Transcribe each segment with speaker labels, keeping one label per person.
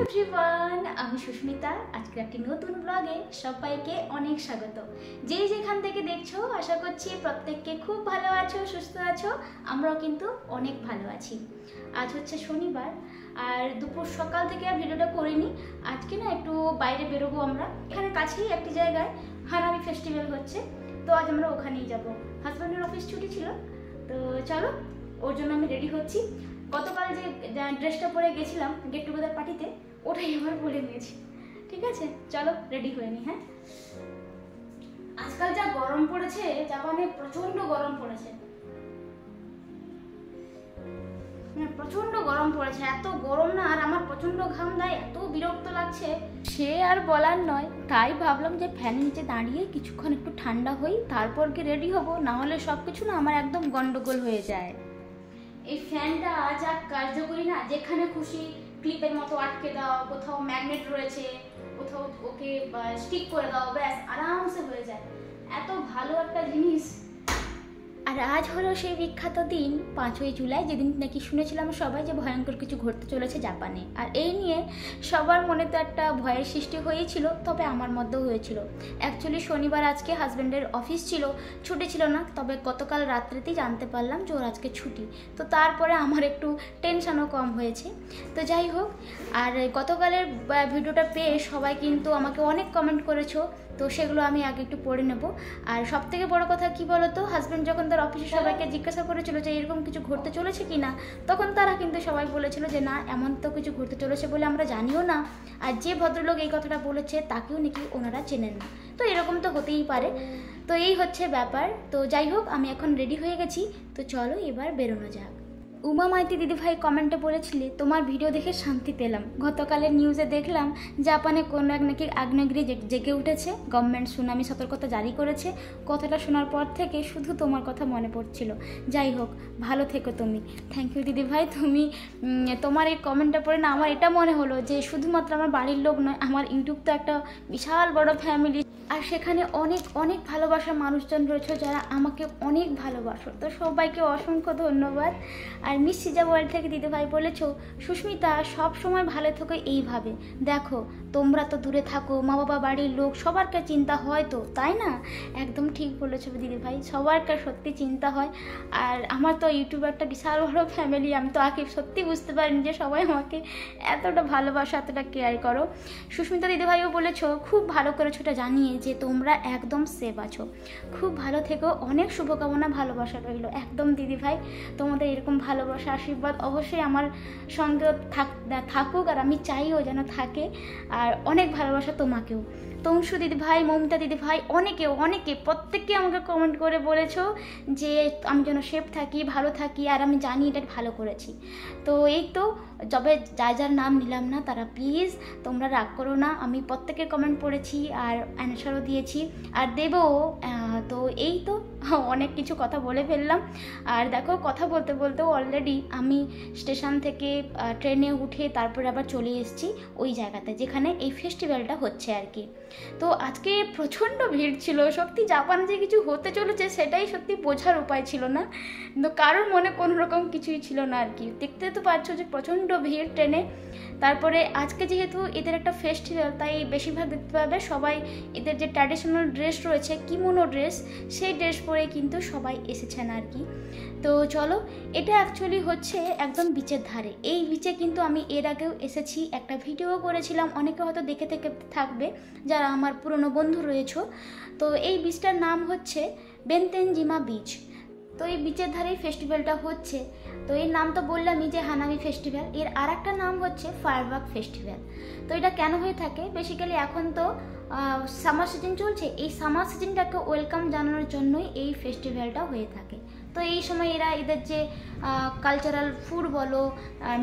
Speaker 1: Everyone, আমি সুস্মিতা। আজকে একটি নতুন ব্লগে সবাইকে অনেক স্বাগত। যে যেখান থেকে দেখছো আশা করছি প্রত্যেককে খুব ভালো আছো, সুস্থ আছো। আমরাও কিন্তু অনেক ভালো আছি। আজ হচ্ছে শনিবার, আর দুপুর সকাল থেকে আর ভিডিওটা করিনি। আজকে না একটু বাইরে বেরোবো আমরা। এখানে কাছেই একটি জায়গায় হানাবি ফেস্টিভ্যাল হচ্ছে, তো আজ আমরা ওখানেই যাব। হাজব্যান্ডের অফিস ছুটি ছিল, তো চলো ওর জন্য আমি রেডি হচ্ছি। গতকাল যে ড্রেসটা পরে গেছিলাম গেট টুগেদার পার্টিতে, ওটাই আবার পরে নিয়েছি। ঠিক আছে, চলো রেডি হয়ে নি। হ্যাঁ, আজকাল যা গরম পড়েছে, জাপানে প্রচন্ড গরম পড়েছে, প্রচন্ড গরম পড়েছে। এত গরম না, আর আমার প্রচন্ড ঘাম দেয়, এত বিরক্ত লাগছে সে আর বলার নয়। তাই ভাবলাম যে ফ্যানের নিচে দাঁড়িয়ে কিছুক্ষণ একটু ঠান্ডা হই, তারপর কি রেডি হব, না হলে সবকিছু না আমার একদম গন্ডগোল হয়ে যায়। এই ফ্যানটা যা কার্যকরী না, যেখানে খুশি ক্লিপের মতো আটকে দাও, কোথাও ম্যাগনেট রয়েছে, কোথাও ওকে স্টিক করে দাও, ব্যাস আরামসে হয়ে যায়। এত ভালো একটা জিনিস। আর আজ হলো সেই বিখ্যাত দিন 5ই জুলাই, যেদিন নাকি শুনেছিলাম সবাই যে ভয়ঙ্কর কিছু ঘটতে চলেছে জাপানে। আর এই নিয়ে সবার মনে তো একটা ভয়ের সৃষ্টি হয়েছিল, তবে আমার মধ্যেও হয়েছিল। অ্যাকচুয়ালি শনিবার আজকে হাজব্যান্ডের অফিস ছিল, ছুটি ছিল না, তবে গতকাল রাত্রেতেই জানতে পারলাম যে ওর আজকে ছুটি। তো তারপরে আমার একটু টেনশনও কম হয়েছে। তো যাই হোক, আর গতকালের ভিডিওটা পেয়ে সবাই কিন্তু আমাকে অনেক কমেন্ট করেছো, তো সেগুলো আমি আগে একটু পড়ে নেব। আর সব থেকে বড় কথা কি বলতো, হাজব্যান্ড যখন তার অফিসে সবাইকে জিজ্ঞাসা করেছিল যে এরকম কিছু ঘটতে চলেছে কি না, তখন তারা কিন্তু সবাই বলেছিল যে না, এমন তো কিছু ঘটতে চলেছে বলে আমরা জানিও না। আর যে ভদ্রলোক এই কথাটা বলেছে তাকেও নাকি ওনারা চেনেন না। তো এরকম তো হতেই পারে। তো এই হচ্ছে ব্যাপার। তো যাই হোক, আমি এখন রেডি হয়ে গেছি, তো চলো এবার বেরোনো যাক। উমা মাইতি দিদিভাই কমেন্টে বলেছিলে তোমার ভিডিও দেখে শান্তি পেলাম। গতকালের নিউজে দেখলাম জাপানে কোনো এক নাকি আগ্নেয়গিরি জেগে উঠেছে, গভর্নমেন্ট সুনামি সতর্কতা জারি করেছে। কথাটা শোনার পর থেকে শুধু তোমার কথা মনে পড়ছিল। যাই হোক, ভালো থেকো তুমি। থ্যাংক ইউ দিদিভাই। তুমি তোমার এই কমেন্টটা পড়ে না আমার এটা মনে হলো যে শুধুমাত্র আমার বাড়ির লোক নয়, আমার ইউটিউব তো একটা বিশাল বড় ফ্যামিলি, আর সেখানে অনেক অনেক ভালোবাসার মানুষজন রয়েছে যারা আমাকে অনেক ভালোবাসো। তো সবাইকে অসংখ্য ধন্যবাদ। আর মিস সিজা ওয়ার্ল্ড থেকে দিদিভাই বলেছো সুস্মিতা সব সময় ভালো থেকো এইভাবে। দেখো তোমরা তো দূরে থাকো, মা বাবা বাড়ির লোক সবারকে চিন্তা হয়, তো তাই না? একদম ঠিক বলেছো দিদিভাই, সবারকে সত্যি চিন্তা হয়। আর আমার তো ইউটিউবে একটা বিশাল বড় ফ্যামিলি, আমি তো আগে সত্যি বুঝতে পারিনি যে সবাই আমাকে এতটা ভালোবাসা, এতটা কেয়ার করো। সুস্মিতা দিদিভাইও বলেছো খুব ভালো করেছো এটা জানিয়ে যে তোমরা একদম সেভ আছো। খুব ভালো থেকো, অনেক শুভকামনা, ভালোবাসা রইল। একদম দিদিভাই, তোমাদের এরকম ভালোবাসা আশীর্বাদ অবশ্যই আমার সঙ্গে থাকুক, আর আমি চাইও যেন থাকে। আর অনেক ভালোবাসা তোমাকেও। তংশু দিদিভাই, মমতা দিদিভাই, অনেকে প্রত্যেককে আমাকে কমেন্ট করে বলেছো যে আমি যেন সেফ থাকি, ভালো থাকি, আর আমি জানি এটা ভালো করেছি। তো এই তো, যবে যার নাম নিলাম না তারা প্লিজ তোমরা রাগ করো না। আমি প্রত্যেকের কমেন্ট পড়েছি আর অ্যান্সারও দিয়েছি আর দেবও। তো এই তো, অনেক কিছু কথা বলে ফেললাম। আর দেখো, কথা বলতে বলতেও অলরেডি আমি স্টেশন থেকে ট্রেনে উঠে তারপরে আবার চলে এসেছি ওই জায়গাতে যেখানে এই ফেস্টিভ্যালটা হচ্ছে আর কি। তো আজকে প্রচণ্ড ভিড় ছিল। সত্যি জাপানে যে কিছু হতে চলেছে সেটাই সত্যি বোঝার উপায় ছিল না, কিন্তু কারোর মনে কোনো রকম কিছুই ছিল না আর কি। দেখতে তো পাচ্ছ যে প্রচণ্ড ভিড় ট্রেনে। তারপরে আজকে যেহেতু এদের একটা ফেস্টিভ্যাল, তাই বেশিরভাগ দেখতে পাবে সবাই এদের যে ট্র্যাডিশনাল ড্রেস রয়েছে, কিমোনো ড্রেস, সেই ড্রেস পরে কিন্তু সবাই এসেছেন আর কি। তো চলো, এটা অ্যাকচুয়ালি হচ্ছে একদম বিচের ধারে। এই বিচে কিন্তু আমি এর আগেও এসেছি, একটা ভিডিও করেছিলাম, অনেকে হয়তো দেখে থাকবে যারা আমার পুরনো বন্ধু রয়েছে। তো এই বিচটার নাম হচ্ছে বেনতেনজিমা বিচ। তো এই বিচের ধারেই ফেস্টিভ্যালটা হচ্ছে। তো এর নাম তো বললামই যে হানাবি ফেস্টিভ্যাল, এর আর একটা নাম হচ্ছে ফায়ারওয়ার্ক ফেস্টিভ্যাল। তো এটা কেন হয়ে থাকে, বেসিক্যালি এখন তো সামার সিজন চলছে, এই সামার সিজনটাকে ওয়েলকাম জানানোর জন্যই এই ফেস্টিভ্যালটা হয়ে থাকে। তো এই সময় এরা এদের যে কালচারাল ফুড বলো,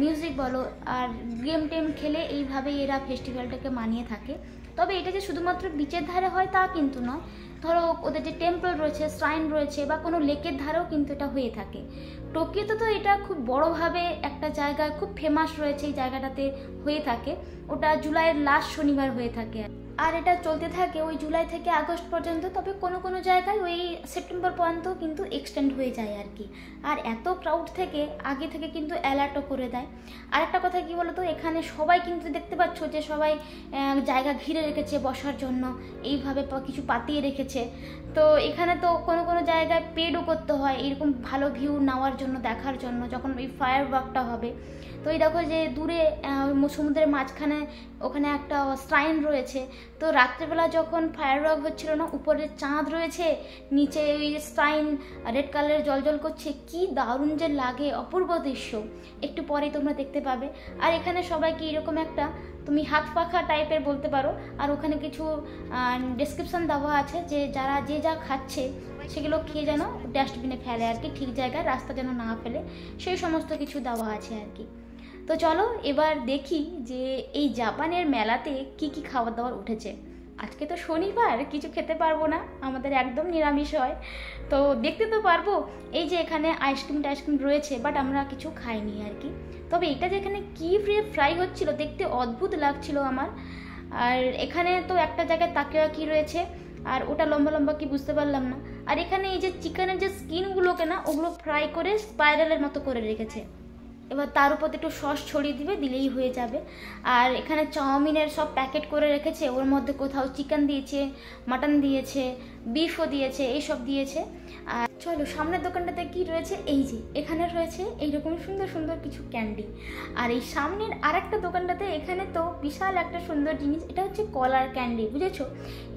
Speaker 1: মিউজিক বলো, আর গেম টেম খেলে এইভাবেই এরা ফেস্টিভ্যালটাকে মানিয়ে থাকে। তবে এটা যে শুধুমাত্র বিচের ধারে হয় তা কিন্তু নয়, ধরো ওদের যে টেম্পল রয়েছে, শ্রাইন রয়েছে, বা কোনো লেকের ধারেও কিন্তু এটা হয়ে থাকে। টোকিওতে তো এটা খুব বড়োভাবে একটা জায়গায় খুব ফেমাস রয়েছে, এই জায়গাটাতে হয়ে থাকে। ওটা জুলাইয়ের লাস্ট শনিবার হয়ে থাকে, আর এটা চলতে থাকে ওই জুলাই থেকে আগস্ট পর্যন্ত। তবে কোনো কোনো জায়গায় ওই সেপ্টেম্বর পর্যন্ত কিন্তু এক্সটেন্ড হয়ে যায় আর কি। আর এত ক্রাউড থেকে আগে থেকে কিন্তু অ্যালার্টও করে দেয়। আর একটা কথা কি বলতো, এখানে সবাই কিন্তু দেখতে পাচ্ছ যে সবাই জায়গা ঘিরে রেখেছে বসার জন্য, এইভাবে কিছু পাতিয়ে রেখেছে। তো এখানে তো কোনো কোনো জায়গায় পেডও করতে হয় এরকম ভালো ভিউ নেওয়ার জন্য, দেখার জন্য, যখন ওই ফায়ার ওয়ার্কটা হবে। তো এই দেখো যে দূরে সমুদ্রের মাঝখানে ওখানে একটা শ্রাইন রয়েছে। তো রাত্রেবেলা যখন ফায়ার ওয়ার্ক হচ্ছিল না, উপরে চাঁদ রয়েছে, নিচে ওই শ্রাইন রেড কালারের জল করছে, কি দারুণ যে লাগে, অপূর্ব দৃশ্য। একটু পরেই তোমরা দেখতে পাবে। আর এখানে সবাইকে এরকম একটা তুমি হাত পাখা টাইপের বলতে পারো। আর ওখানে কিছু ডেসক্রিপশন দেওয়া আছে যে যারা যে যা খাচ্ছে সেগুলো খেয়ে যেন ডাস্টবিনে ফেলে আর কি, ঠিক জায়গায়, রাস্তা যেন না ফেলে, সেই সমস্ত কিছু দেওয়া আছে আর কি। তো চলো এবার দেখি যে এই জাপানের মেলাতে কি কি খাবার দাবার উঠেছে। আজকে তো শনিবার, কিছু খেতে পারবো না, আমাদের একদম নিরামিষ হয়, তো দেখতে তো পারবো। এই যে এখানে আইসক্রিম রয়েছে, বাট আমরা কিছু খাইনি আর কি। তবে এটা যে এখানে কি ফ্রাই হচ্ছিল, দেখতে অদ্ভুত লাগছিল আমার। আর এখানে তো একটা জায়গায় তাকিয়াকি রয়েছে, আর ওটা লম্বা লম্বা কি বুঝতে পারলাম না। আর এখানে এই যে চিকেনের যে স্কিনগুলোকে না, ওগুলো ফ্রাই করে স্পাইরালের মতো করে রেখেছে। এবার তার উপর একটু সস ছড়িয়ে দিলেই হয়ে যাবে। আর এখানে চাউমিনের সব প্যাকেট করে রেখেছে, ওর মধ্যে কোথাও চিকেন দিয়েছে, মাটন দিয়েছে, বিফও দিয়েছে, এইসব দিয়েছে। আর চলো সামনের দোকানটাতে কি রয়েছে, এই যে এখানে রয়েছে এইরকম সুন্দর সুন্দর কিছু ক্যান্ডি। আর এই সামনের আরেকটা দোকানটাতে, এখানে তো বিশাল একটা সুন্দর জিনিস, এটা হচ্ছে কলার ক্যান্ডি, বুঝেছো?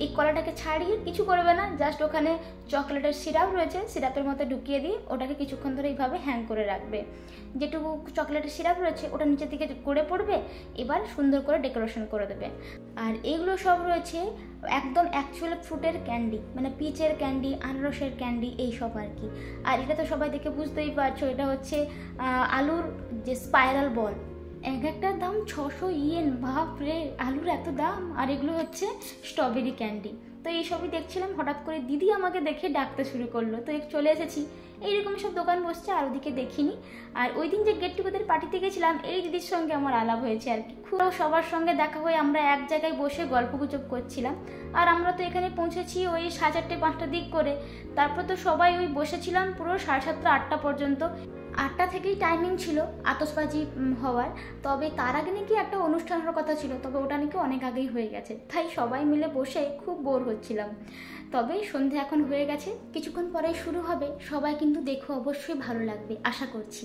Speaker 1: এই কলাটাকে ছাড়িয়ে কিছু করবে না, জাস্ট ওখানে চকলেটের সিরাপ রয়েছে, সিরাপের মধ্যে ঢুকিয়ে দিয়ে ওটাকে কিছুক্ষণ ধরে এইভাবে হ্যাং করে রাখবে। যেটুকু চকলেটের সিরাপ রয়েছে ওটা নিচের দিকে গড়ে পড়বে, এবার সুন্দর করে ডেকোরেশন করে দেবে। আর এগুলো সব রয়েছে একদম অ্যাকচুয়াল ফ্রুটের ক্যান্ডি, মানে পিচের ক্যান্ডি, আনারসের ক্যান্ডি, এইসব আর কি। আর এটা তো সবাই দেখে বুঝতেই পারছো, এটা হচ্ছে আলুর যে স্পাইরাল বল, একটার দাম 600 ইয়েন। বাপ রে, আলুর এত দাম! আর এগুলো হচ্ছে স্ট্রবেরি ক্যান্ডি। তো এইসবই দেখছিলাম, হঠাৎ করে দিদি আমাকে দেখে ডাকতে শুরু করলো, তো চলে এসেছি। এইরকম সব দোকান বসছে, আর ওদিকে দেখিনি। আর ওই দিন যে গেট টুগেদার পার্টিতে গেছিলাম, এই দিদির সঙ্গে আমার আলাপ হয়েছে আর কি। খুব সবার সঙ্গে দেখা হয়ে আমরা এক জায়গায় বসে গল্পগুজব করছিলাম। আর আমরা তো এখানে পৌঁছেছি ওই 4:30-5টার দিক করে। তারপর তো সবাই ওই বসেছিলাম পুরো 7:30 8টা পর্যন্ত। 8টা থেকেই টাইমিং ছিল আতশবাজি হওয়ার। তবে তার আগে নাকি একটা অনুষ্ঠান হওয়ার কথা ছিল, তবে ওটা নাকি অনেক আগেই হয়ে গেছে। তাই সবাই মিলে বসে খুব বোর হচ্ছিলাম। তবে সন্ধে এখন হয়ে গেছে, কিছুক্ষণ পরে শুরু হবে। সবাই কিন্তু দেখো, অবশ্যই ভালো লাগবে আশা করছি।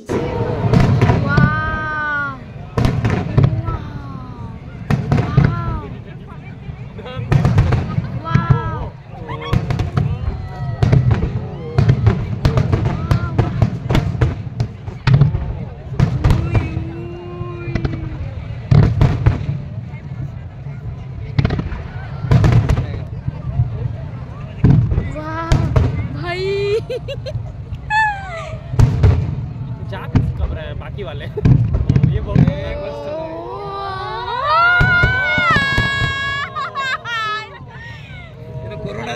Speaker 2: कब रहा है बाकी वाले ये बहुत कोरोना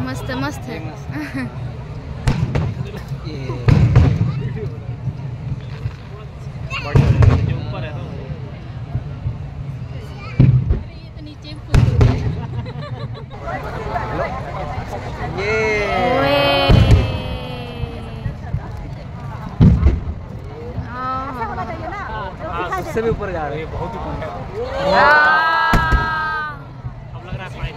Speaker 1: मस्त मस्त है।
Speaker 2: ऊपर है
Speaker 3: उससे भी ऊपर जा रहे हैं, बहुत ही ऊपर है।
Speaker 2: अब लग रहा है पाइप।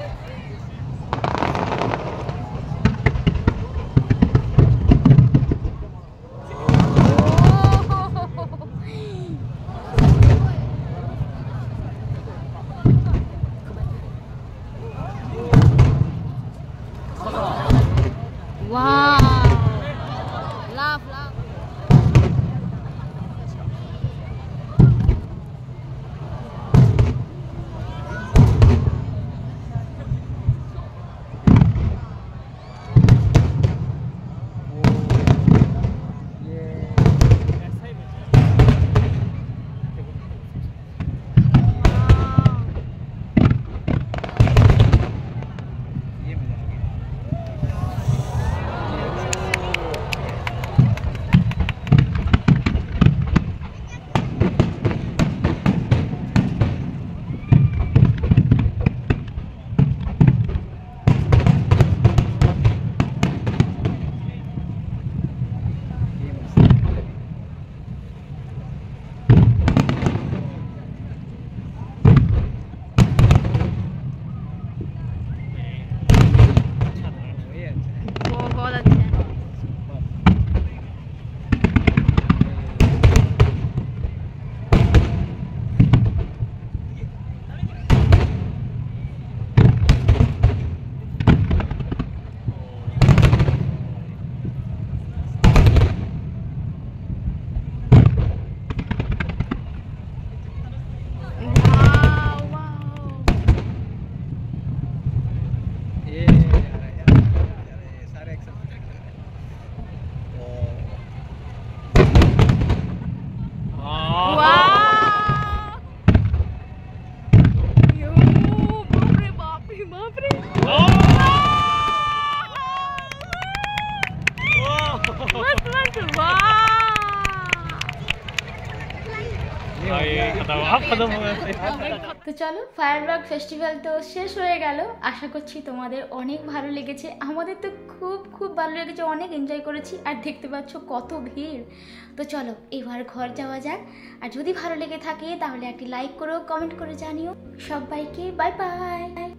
Speaker 1: তো চলো ফায়ারওয়ার্ক ফেস্টিভ্যাল তো শেষ হয়ে গেল। আশা করছি তোমাদের অনেক ভালো লেগেছে, আমাদের তো খুব খুব ভালো লেগেছে, অনেক এনজয় করেছি। আর দেখতে পাচ্ছ কত ভিড়। তো চলো এবার ঘর যাওয়া যাক। আর যদি ভালো লেগে থাকে তাহলে একটি লাইক করো, কমেন্ট করে জানিও। সবাইকে বাই বাই।